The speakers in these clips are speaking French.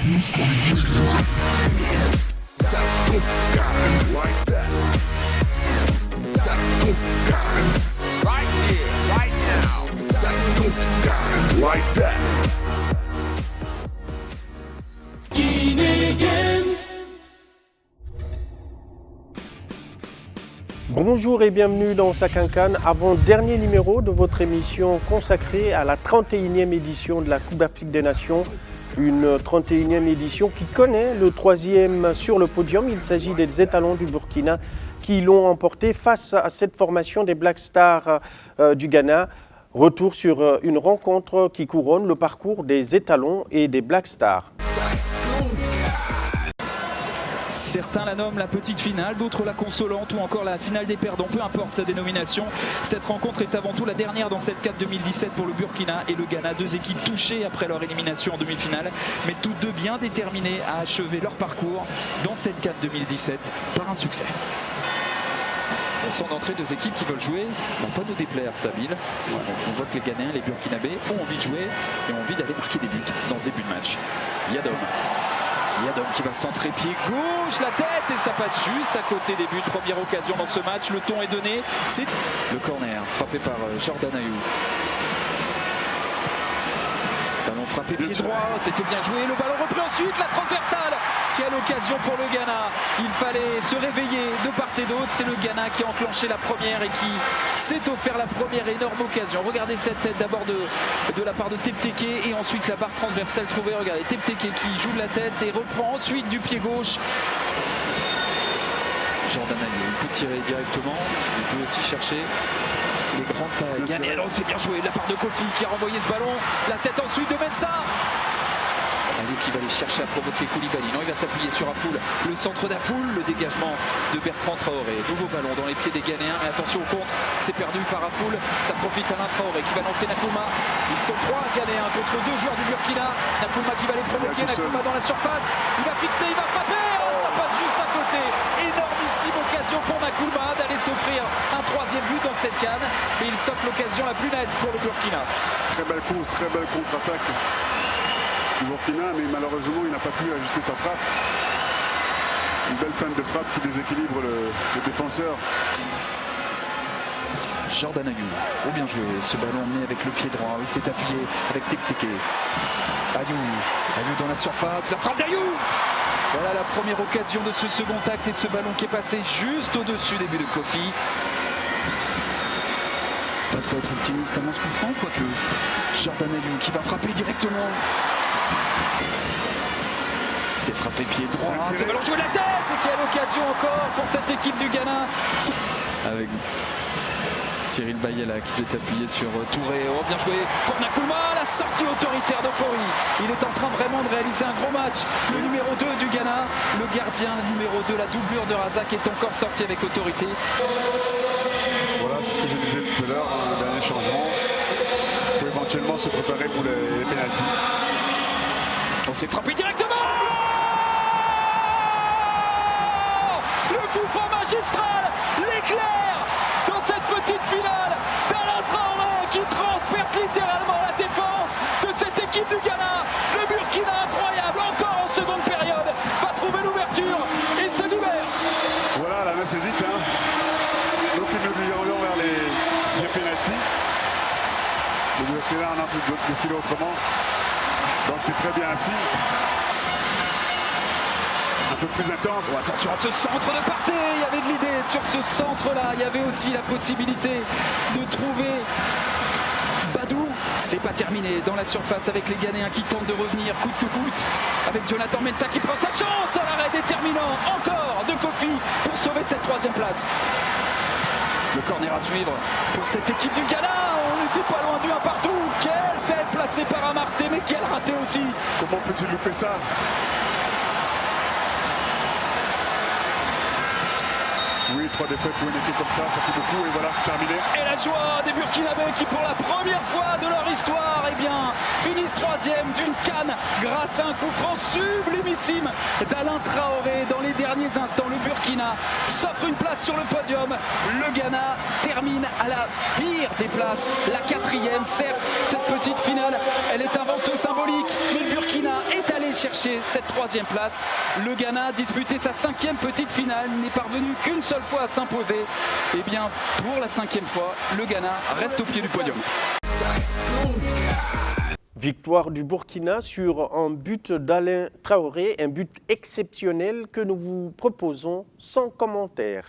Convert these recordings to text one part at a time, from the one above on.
Right here, right now. Like that. Bonjour et bienvenue dans Sakankan, avant-dernier numéro de votre émission consacrée à la 31e édition de la Coupe d'Afrique des Nations. Une 31e édition qui connaît le troisième sur le podium. Il s'agit des étalons du Burkina qui l'ont emporté face à cette formation des Black Stars du Ghana. Retour sur une rencontre qui couronne le parcours des étalons et des Black Stars. Certains la nomment la petite finale, d'autres la consolante ou encore la finale des perdants, peu importe sa dénomination. Cette rencontre est avant tout la dernière dans cette CAN 2017 pour le Burkina et le Ghana, deux équipes touchées après leur élimination en demi-finale, mais toutes deux bien déterminées à achever leur parcours dans cette CAN 2017 par un succès. On sent d'entrée deux équipes qui veulent jouer, ça ne va pas nous déplaire Sabil. On voit que les Ghanéens, les Burkinabés ont envie de jouer et ont envie d'aller marquer des buts dans ce début de match. Yadom qui va centrer pied gauche, la tête et ça passe juste à côté des buts. Première occasion dans ce match, le ton est donné. C'est le corner frappé par Jordan Ayew. Ballon frappé pied droit, c'était bien joué. Le ballon repris ensuite, la transversale. Quelle occasion pour le Ghana. Il fallait se réveiller de part et d'autre. C'est le Ghana qui a enclenché la première et qui s'est offert la première énorme occasion. Regardez cette tête d'abord de la part de Tepteke et ensuite la barre transversale trouvée. Regardez Tepteke qui joue de la tête et reprend ensuite du pied gauche. Jordan Ayew, il peut tirer directement, il peut aussi chercher. C'est les grandes tailles. Ghanéens, c'est bien joué de la part de Kofi qui a renvoyé ce ballon. La tête ensuite de Mensah. Ayew qui va aller chercher à provoquer Koulibaly. Non, il va s'appuyer sur Afoul. Le centre d'Afoul, le dégagement de Bertrand Traoré. Nouveau ballon dans les pieds des Ghanéens. Mais attention au contre, c'est perdu par Afoul. Ça profite à Alain Traoré qui va lancer Nakouma. Ils sont trois Ghanéens contre deux joueurs du Burkina. Nakouma qui va les provoquer. Nakouma dans la surface. Il va fixer, il va frapper. Oh, ça passe juste à côté. Énormissime occasion pour Nakouma d'aller s'offrir un troisième but dans cette CAN. Et il s'offre l'occasion la plus nette pour le Burkina. Très belle course, très belle contre-attaque du Burkina, mais malheureusement il n'a pas pu ajuster sa frappe. Une belle fin de frappe qui déséquilibre le défenseur. Jordan Ayew, oh bien joué, ce ballon emmené avec le pied droit, il s'est appuyé avec Tepteke. Ayew dans la surface, la frappe d'Ayew. Voilà la première occasion de ce second acte et ce ballon qui est passé juste au-dessus des buts de Kofi. Pas de quoi être optimiste à Moscou franc, quoique Jordan Ayew qui va frapper directement. C'est frappé pied droit, ce ballon joué de la tête et quelle occasion encore pour cette équipe du Ghana. Avec Cyril Bayela qui s'est appuyé sur Touré. Oh bien joué pour Nakouma, la sortie autoritaire d'Euphorie. Il est en train vraiment de réaliser un gros match. Le numéro 2 du Ghana, le gardien numéro 2, la doublure de Razak est encore sorti avec autorité. Voilà ce que je disais tout à l'heure, le dernier changement. Pour éventuellement se préparer pour les pénaltys. On s'est frappé directement. Le coup franc magistral, l'éclair dans cette petite finale d'Alain Traoré qui transperce littéralement la défense de cette équipe du Ghana. Le Burkina incroyable, encore en seconde période, va trouver l'ouverture et se libère. Voilà, la main c'est vite. Donc il nous dirons vers les pénaltys. Le Burkina en a décidé autrement. Donc c'est très bien ainsi. Un peu plus intense. Oh, attention à ce centre de Partey, il y avait de l'idée sur ce centre-là. Il y avait aussi la possibilité de trouver Badou. C'est pas terminé dans la surface avec les Ghanéens qui tentent de revenir coûte que coûte. Avec Jonathan Mensah qui prend sa chance à l'arrêt déterminant encore de Kofi pour sauver cette troisième place. Le corner à suivre pour cette équipe du Ghana. On n'était pas loin du 1 partout. Quelle tête placée par Amarté, mais quel raté aussi. Comment peux-tu louper ça? Oui, 3 défaites pour une équipe comme ça fait beaucoup et voilà, c'est terminé. Et la joie des Burkinabés qui pour la première fois de leur histoire finissent troisième d'une CAN grâce à un coup franc sublimissime d'Alain Traoré dans les derniers instants. Le Burkina s'offre une place sur le podium. Le Ghana termine à la pire des places, la 4e. Certes, cette petite finale, elle est avant tout symbolique, mais le Burkina est allé aller chercher cette 3e place. Le Ghana a disputé sa 5e petite finale, n'est parvenu qu'une seule fois à s'imposer. Et bien, pour la 5e fois, le Ghana reste au pied du podium. Victoire du Burkina sur un but d'Alain Traoré, un but exceptionnel que nous vous proposons sans commentaire.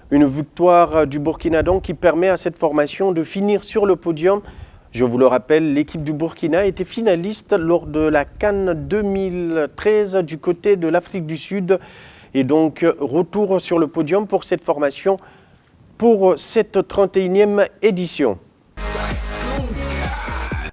Une victoire du Burkina donc qui permet à cette formation de finir sur le podium. Je vous le rappelle, l'équipe du Burkina était finaliste lors de la CAN 2013 du côté de l'Afrique du Sud. Et donc retour sur le podium pour cette formation pour cette 31e édition.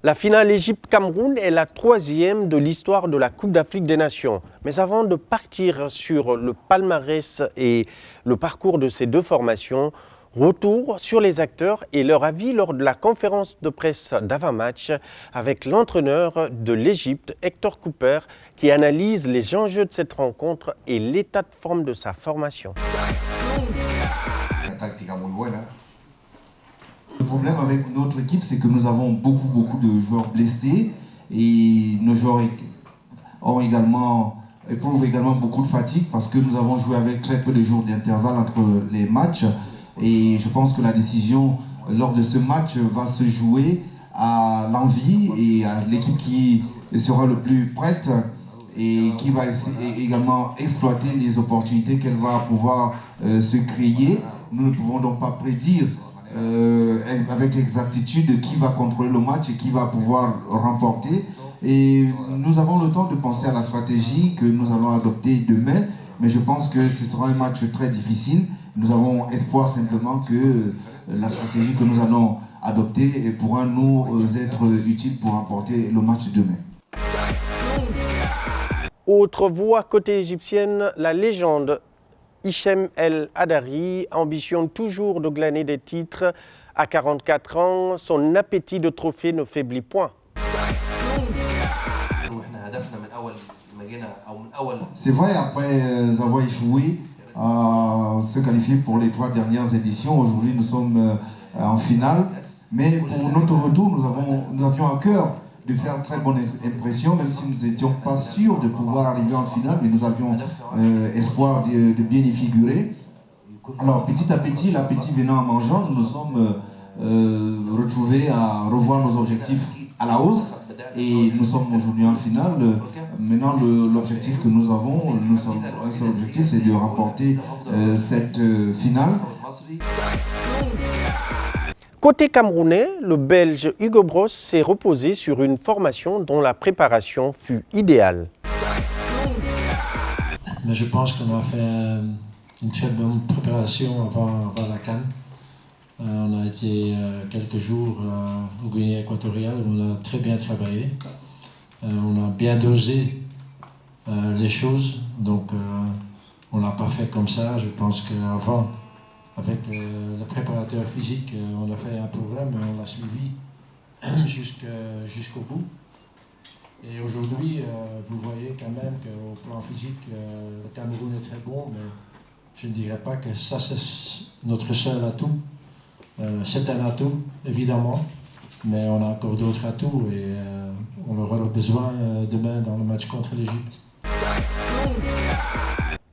La finale Égypte-Cameroun est la 3e de l'histoire de la Coupe d'Afrique des Nations. Mais avant de partir sur le palmarès et le parcours de ces deux formations, retour sur les acteurs et leur avis lors de la conférence de presse d'avant-match avec l'entraîneur de l'Égypte, Hector Cooper, qui analyse les enjeux de cette rencontre et l'état de forme de sa formation. Le problème avec notre équipe, c'est que nous avons beaucoup de joueurs blessés et nos joueurs éprouvent également beaucoup de fatigue parce que nous avons joué avec très peu de jours d'intervalle entre les matchs. Et je pense que la décision lors de ce match va se jouer à l'envie et à l'équipe qui sera le plus prête et qui va également exploiter les opportunités qu'elle va pouvoir se créer. Nous ne pouvons donc pas prédire avec exactitude qui va contrôler le match et qui va pouvoir remporter. Et nous avons le temps de penser à la stratégie que nous allons adopter demain, mais je pense que ce sera un match très difficile. Nous avons espoir simplement que la stratégie que nous allons adopter pourra nous être utile pour remporter le match demain. Autre voix côté égyptienne, la légende Hichem El Hadari ambitionne toujours de glaner des titres. À 44 ans, son appétit de trophée ne faiblit point. C'est vrai, après nous avons échoué à se qualifier pour les 3 dernières éditions. Aujourd'hui, nous sommes en finale. Mais pour notre retour, nous avions à cœur de faire une très bonne impression, même si nous n'étions pas sûrs de pouvoir arriver en finale, mais nous avions espoir de bien y figurer. Alors petit à petit, l'appétit venant en mangeant, nous nous sommes retrouvés à revoir nos objectifs à la hausse et nous sommes aujourd'hui en finale. Maintenant, l'objectif que nous avons, un seul objectif, c'est de remporter cette finale. Côté camerounais, le Belge Hugo Broos s'est reposé sur une formation dont la préparation fut idéale. Mais je pense qu'on a fait une très bonne préparation avant la CAN. On a été quelques jours au Guinée équatoriale où on a très bien travaillé. On a bien dosé les choses, donc on ne l'a pas fait comme ça. Je pense qu'avant, avec le préparateur physique, on a fait un programme et on l'a suivi jusqu'au bout. Et aujourd'hui, vous voyez quand même qu'au plan physique, le Cameroun est très bon, mais je ne dirais pas que ça c'est notre seul atout. C'est un atout, évidemment, mais on a encore d'autres atouts et on aura besoin demain dans le match contre l'Égypte.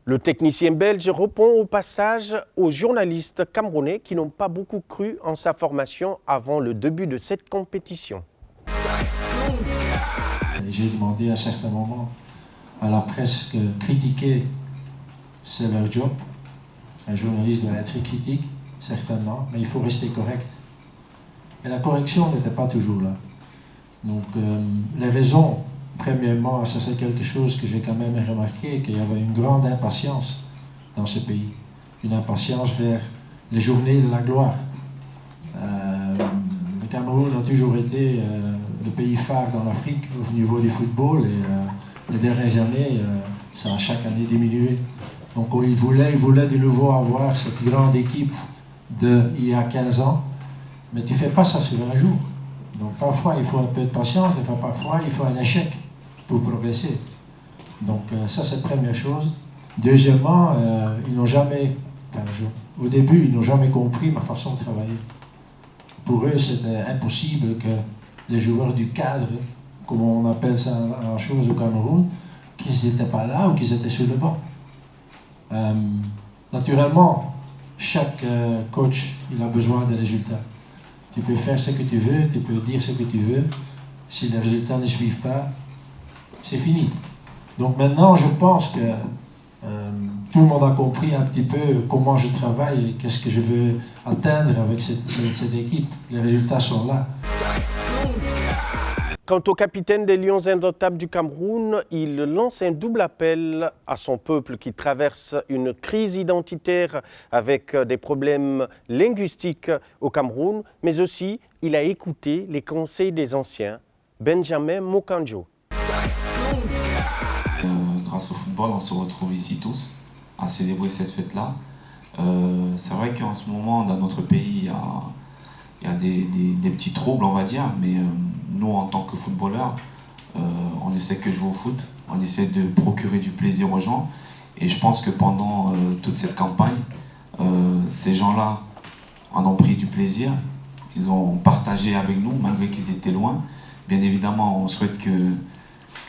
Le technicien belge répond au passage aux journalistes camerounais qui n'ont pas beaucoup cru en sa formation avant le début de cette compétition. J'ai demandé à certains moments à la presse que critiquer, c'est leur job. Un journaliste doit être critique, certainement, mais il faut rester correct. Et la correction n'était pas toujours là. Donc les raisons, premièrement, ça c'est quelque chose que j'ai quand même remarqué, qu'il y avait une grande impatience dans ce pays. Une impatience vers les journées de la gloire. Le Cameroun a toujours été le pays phare dans l'Afrique au niveau du football et les dernières années, ça a chaque année diminué. Donc il voulait de nouveau avoir cette grande équipe d'il y a 15 ans, mais tu ne fais pas ça sur un jour. Donc parfois il faut un peu de patience, et parfois il faut un échec pour progresser. Donc ça c'est la première chose. Deuxièmement, ils n'ont jamais, au début, ils n'ont jamais compris ma façon de travailler. Pour eux, c'était impossible que les joueurs du cadre, comme on appelle ça en chose au Cameroun, qu'ils n'étaient pas là ou qu'ils étaient sur le banc. Naturellement, chaque coach, il a besoin de résultats. Tu peux faire ce que tu veux, tu peux dire ce que tu veux. Si les résultats ne suivent pas, c'est fini. Donc maintenant, je pense que tout le monde a compris un petit peu comment je travaille et qu'est-ce que je veux atteindre avec cette équipe. Les résultats sont là. Quant au capitaine des Lions indomptables du Cameroun, il lance un double appel à son peuple qui traverse une crise identitaire avec des problèmes linguistiques au Cameroun, mais aussi il a écouté les conseils des anciens. Benjamin Moukandjo. Grâce au football, on se retrouve ici tous à célébrer cette fête-là. C'est vrai qu'en ce moment, dans notre pays, il y a des petits troubles, on va dire, mais nous, en tant que footballeurs, on ne sait que jouer au foot, on essaie de procurer du plaisir aux gens, et je pense que pendant toute cette campagne, ces gens-là en ont pris du plaisir, ils ont partagé avec nous, malgré qu'ils étaient loin. Bien évidemment, on souhaite que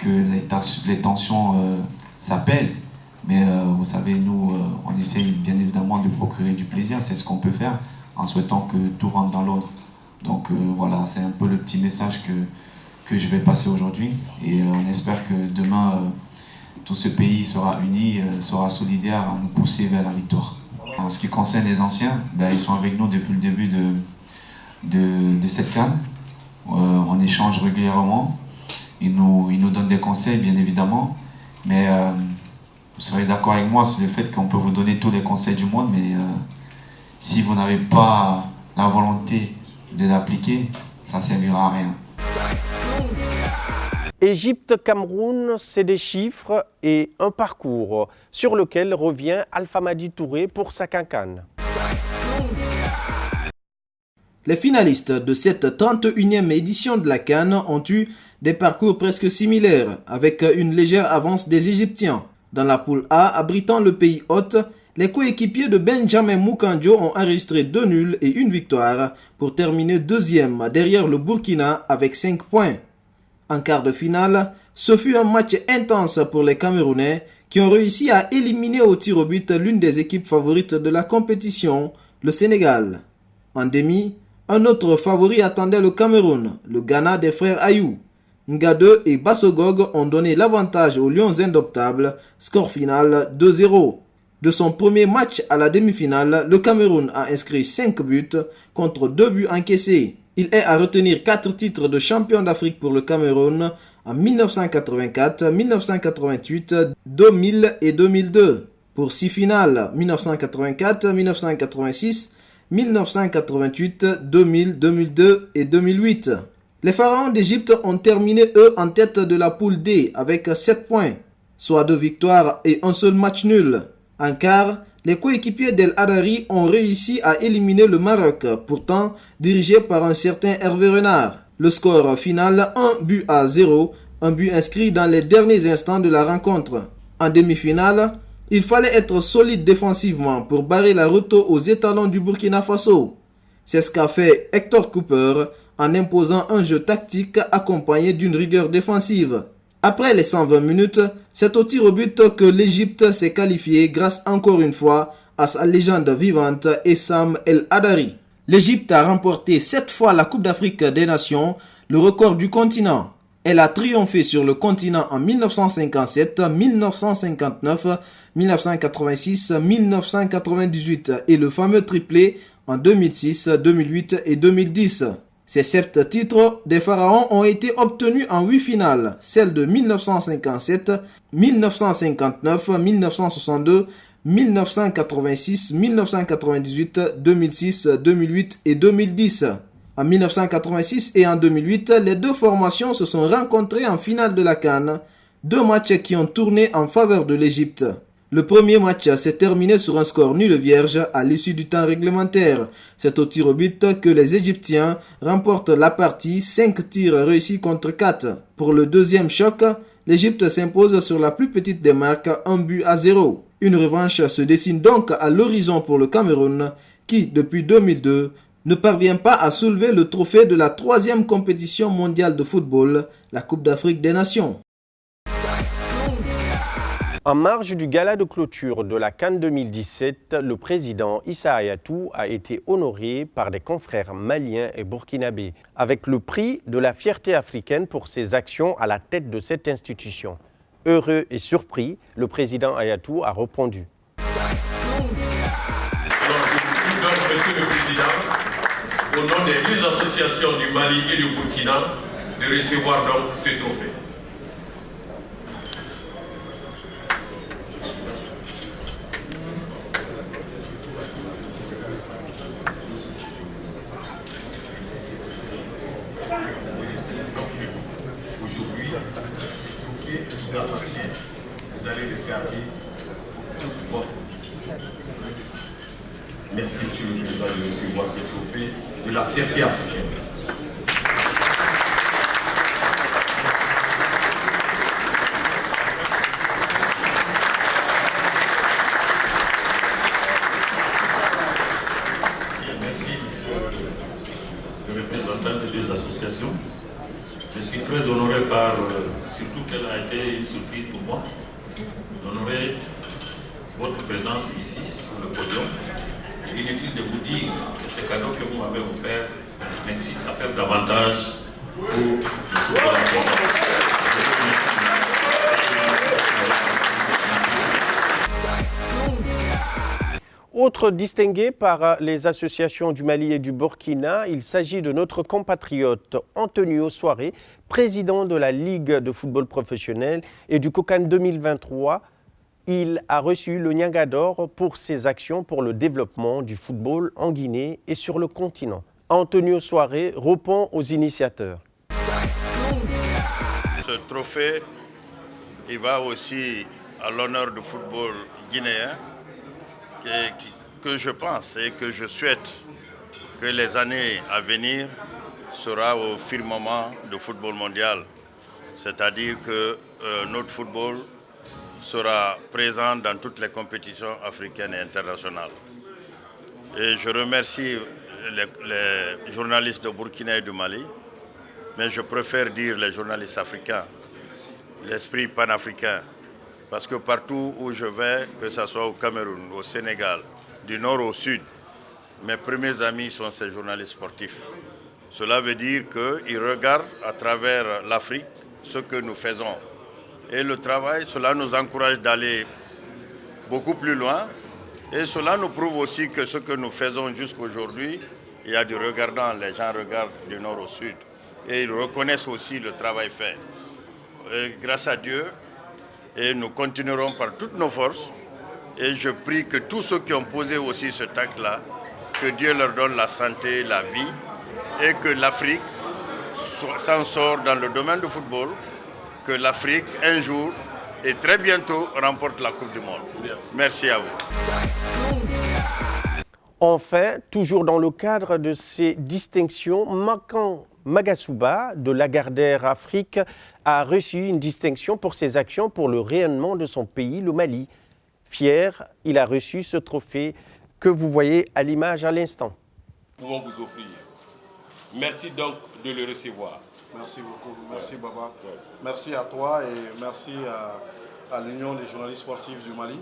les tensions s'apaisent, mais vous savez, nous, on essaye bien évidemment de procurer du plaisir, c'est ce qu'on peut faire, en souhaitant que tout rentre dans l'ordre. Donc voilà, c'est un peu le petit message que je vais passer aujourd'hui, et on espère que demain, tout ce pays sera uni, sera solidaire à nous pousser vers la victoire. En ce qui concerne les anciens, ils sont avec nous depuis le début de cette CAN. On échange régulièrement, ils nous donnent des conseils bien évidemment, mais vous serez d'accord avec moi sur le fait qu'on peut vous donner tous les conseils du monde, mais si vous n'avez pas la volonté de l'appliquer, ça ne servira à rien. Égypte-Cameroun, c'est des chiffres et un parcours sur lequel revient Alpha Madi Touré pour sa CAN. Les finalistes de cette 31e édition de la CAN ont eu des parcours presque similaires, avec une légère avance des Égyptiens. Dans la poule A, abritant le pays hôte, les coéquipiers de Benjamin Moukandjo ont enregistré 2 nuls et 1 victoire pour terminer deuxième derrière le Burkina avec 5 points. En quart de finale, ce fut un match intense pour les Camerounais qui ont réussi à éliminer au tir au but l'une des équipes favorites de la compétition, le Sénégal. En demi, un autre favori attendait le Cameroun, le Ghana des frères Ayou. Ngade et Bassogog ont donné l'avantage aux Lions indomptables, score final 2-0. De son premier match à la demi-finale, le Cameroun a inscrit 5 buts contre 2 buts encaissés. Il est à retenir 4 titres de champion d'Afrique pour le Cameroun en 1984, 1988, 2000 et 2002. Pour 6 finales, 1984, 1986, 1988, 2000, 2002 et 2008. Les pharaons d'Égypte ont terminé eux en tête de la poule D avec 7 points, soit 2 victoires et un seul match nul. En quart, les coéquipiers d'El Hadari ont réussi à éliminer le Maroc, pourtant dirigé par un certain Hervé Renard. Le score final 1-0, un but inscrit dans les derniers instants de la rencontre. En demi-finale, il fallait être solide défensivement pour barrer la route aux étalons du Burkina Faso. C'est ce qu'a fait Hector Cooper en imposant un jeu tactique accompagné d'une rigueur défensive. Après les 120 minutes, c'est au tir au but que l'Égypte s'est qualifiée grâce encore une fois à sa légende vivante Essam El Hadari. L'Égypte a remporté 7 fois la Coupe d'Afrique des Nations, le record du continent. Elle a triomphé sur le continent en 1957, 1959, 1986, 1998 et le fameux triplé en 2006, 2008 et 2010. Ces 7 titres des Pharaons ont été obtenus en 8 finales, celles de 1957, 1959, 1962, 1986, 1998, 2006, 2008 et 2010. En 1986 et en 2008, les deux formations se sont rencontrées en finale de la CAN, 2 matchs qui ont tourné en faveur de l'Égypte. Le premier match s'est terminé sur un score nul vierge à l'issue du temps réglementaire. C'est au tir au but que les Égyptiens remportent la partie, 5 tirs réussis contre 4. Pour le deuxième choc, l'Égypte s'impose sur la plus petite des marques, 1-0. Une revanche se dessine donc à l'horizon pour le Cameroun, qui, depuis 2002, ne parvient pas à soulever le trophée de la 3e compétition mondiale de football, la Coupe d'Afrique des Nations. En marge du gala de clôture de la CAN 2017, le président Issa Hayatou a été honoré par des confrères maliens et burkinabés avec le prix de la fierté africaine pour ses actions à la tête de cette institution. Heureux et surpris, le président Hayatou a répondu. Monsieur le Président, au nom des 2 associations du Mali et du Burkina, de recevoir donc ce trophée. Aujourd'hui, ce trophée vous appartient. Vous allez le garder pour toute votre vie. Merci, Monsieur le Président, de recevoir ce trophée de la fierté africaine. Et merci, Monsieur le représentant des 2 associations. Je suis très honoré par, surtout qu'elle a été une surprise pour moi, d'honorer votre présence ici, sur le podium. Inutile de vous dire que ce cadeau que vous m'avez offert m'incite à faire davantage pour le football africain. Autre distingué par les associations du Mali et du Burkina, il s'agit de notre compatriote Antonio Soiré, président de la Ligue de football professionnel et du COCAN 2023. Il a reçu le Nianga d'or pour ses actions pour le développement du football en Guinée et sur le continent. Antonio Soiré répond aux initiateurs. Ce trophée, il va aussi à l'honneur du football guinéen que je pense et que je souhaite que les années à venir sera au firmament du football mondial. C'est-à-dire que notre football sera présent dans toutes les compétitions africaines et internationales. Et je remercie les journalistes de Burkina et du Mali, mais je préfère dire les journalistes africains, l'esprit panafricain, parce que partout où je vais, que ce soit au Cameroun, au Sénégal, du nord au sud, mes premiers amis sont ces journalistes sportifs. Cela veut dire qu'ils regardent à travers l'Afrique ce que nous faisons. Et le travail, cela nous encourage d'aller beaucoup plus loin. Et cela nous prouve aussi que ce que nous faisons jusqu'aujourd'hui, il y a du regardant, les gens regardent du nord au sud. Et ils reconnaissent aussi le travail fait. Et grâce à Dieu, et nous continuerons par toutes nos forces. Et je prie que tous ceux qui ont posé aussi cet acte-là, que Dieu leur donne la santé, la vie, et que l'Afrique s'en sort dans le domaine du football, que l'Afrique, un jour, et très bientôt, remporte la Coupe du Monde. Merci à vous. Enfin, toujours dans le cadre de ces distinctions, Makan Magasuba de Lagardère Afrique a reçu une distinction pour ses actions pour le rayonnement de son pays, le Mali. Fier, il a reçu ce trophée que vous voyez à l'image à l'instant. Nous pouvons vous offrir. Merci donc de le recevoir. Merci beaucoup. Merci Baba. Merci à toi et merci à l'Union des journalistes sportifs du Mali.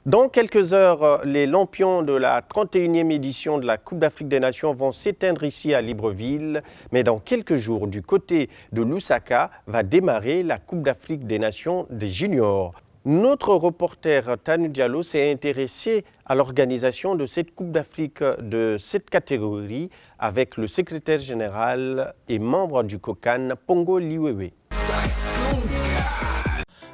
Dans quelques heures, les lampions de la 31e édition de la Coupe d'Afrique des Nations vont s'éteindre ici à Libreville. Mais dans quelques jours, du côté de Lusaka, va démarrer la Coupe d'Afrique des Nations des juniors. Notre reporter Tanu Diallo s'est intéressé à l'organisation de cette Coupe d'Afrique de cette catégorie avec le secrétaire général et membre du COCAN, Pongo Liwewe.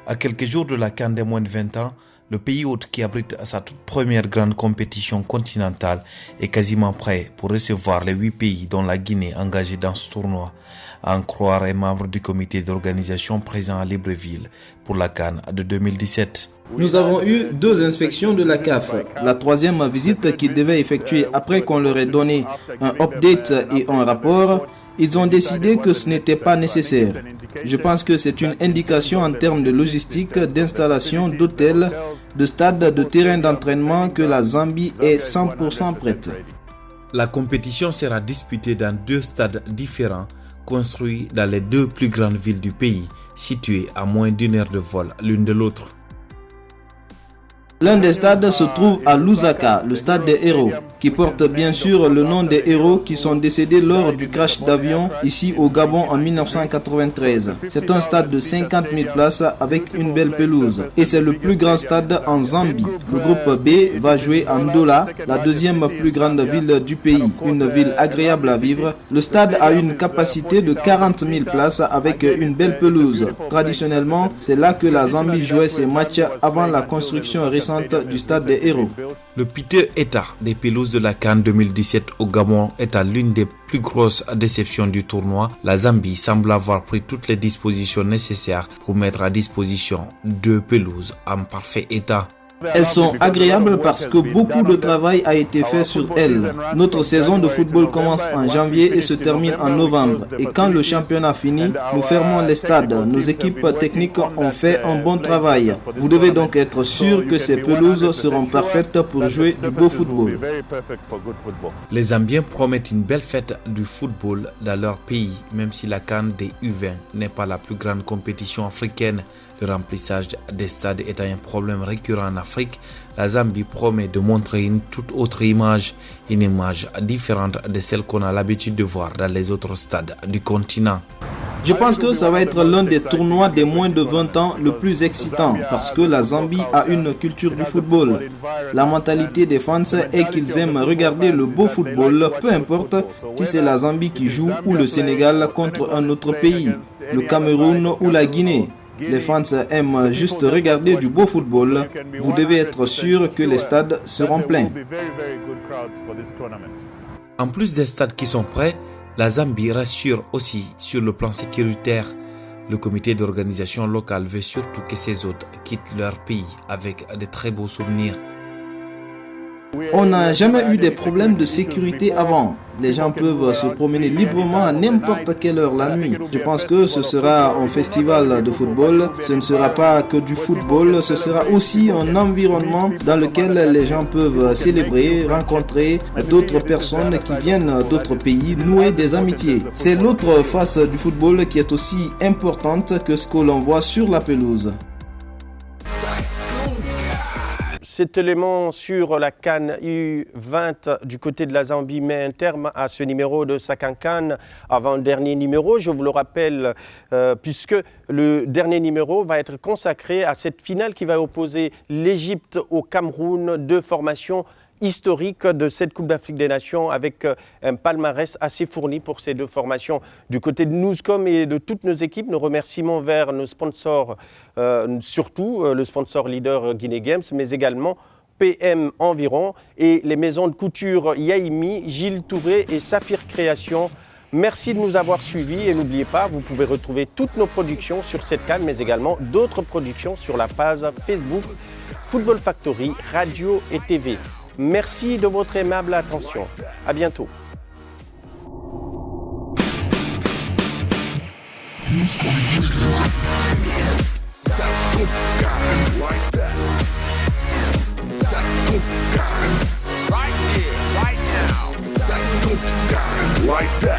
À quelques jours de la CAN des moins de 20 ans, le pays hôte qui abrite sa toute première grande compétition continentale est quasiment prêt pour recevoir les 8 pays dont la Guinée engagée dans ce tournoi, à en croire un membre du comité d'organisation présent à Libreville pour la CAN de 2017. Nous avons eu 2 inspections de la CAF. La 3e visite qu'ils devaient effectuer après qu'on leur ait donné un update et un rapport, ils ont décidé que ce n'était pas nécessaire. Je pense que c'est une indication en termes de logistique, d'installation, d'hôtels, de stades, de terrains d'entraînement que la Zambie est 100% prête. La compétition sera disputée dans 2 stades différents, construits dans les 2 plus grandes villes du pays, situées à moins d'1 heure de vol l'une de l'autre. L'un des stades se trouve à Lusaka, le stade des héros, qui porte bien sûr le nom des héros qui sont décédés lors du crash d'avion ici au Gabon en 1993. C'est un stade de 50 000 places avec une belle pelouse et c'est le plus grand stade en Zambie. Le groupe B va jouer à Ndola, la 2e plus grande ville du pays, une ville agréable à vivre. Le stade a une capacité de 40 000 places avec une belle pelouse. Traditionnellement, c'est là que la Zambie jouait ses matchs avant la construction récente du stade des héros. Le piteux état des pelouses de la CAN 2017 au Gabon est à l'une des plus grosses déceptions du tournoi. La Zambie semble avoir pris toutes les dispositions nécessaires pour mettre à disposition 2 pelouses en parfait état. Elles sont agréables parce que beaucoup de travail a été fait sur elles. Notre saison de football commence en janvier et se termine en novembre. Et quand le championnat finit, nous fermons les stades. Nos équipes techniques ont fait un bon travail. Vous devez donc être sûr que ces pelouses seront parfaites pour jouer du beau football. Les Zambiens promettent une belle fête du football dans leur pays, même si la CAN des U20 n'est pas la plus grande compétition africaine. Le remplissage des stades étant un problème récurrent en Afrique, la Zambie promet de montrer une toute autre image, une image différente de celle qu'on a l'habitude de voir dans les autres stades du continent. Je pense que ça va être l'un des tournois des moins de 20 ans le plus excitant parce que la Zambie a une culture du football. La mentalité des fans est qu'ils aiment regarder le beau football, peu importe si c'est la Zambie qui joue ou le Sénégal contre un autre pays, le Cameroun ou la Guinée. Les fans aiment juste regarder du beau football. Vous devez être sûr que les stades seront pleins. En plus des stades qui sont prêts, la Zambie rassure aussi sur le plan sécuritaire. Le comité d'organisation locale veut surtout que ses hôtes quittent leur pays avec de très beaux souvenirs. On n'a jamais eu des problèmes de sécurité avant. Les gens peuvent se promener librement à n'importe quelle heure la nuit. Je pense que ce sera un festival de football. Ce ne sera pas que du football, ce sera aussi un environnement dans lequel les gens peuvent célébrer, rencontrer d'autres personnes qui viennent d'autres pays, nouer des amitiés. C'est l'autre face du football qui est aussi importante que ce que l'on voit sur la pelouse. Cet élément sur la CAN U20 du côté de la Zambie met un terme à ce numéro de Sakankan avant le dernier numéro. Je vous le rappelle, puisque le dernier numéro va être consacré à cette finale qui va opposer l'Égypte au Cameroun, 2 formations historique de cette Coupe d'Afrique des Nations avec un palmarès assez fourni pour ces 2 formations. Du côté de Newscom et de toutes nos équipes, nos remerciements vers nos sponsors, surtout le sponsor leader Guinée Games, mais également PM Environ et les maisons de couture Yaimi, Gilles Touré et Saphir Création. Merci de nous avoir suivis et n'oubliez pas, vous pouvez retrouver toutes nos productions sur cette CAN, mais également d'autres productions sur la page Facebook Football Factory, radio et TV. Merci de votre aimable attention. À bientôt. Like that.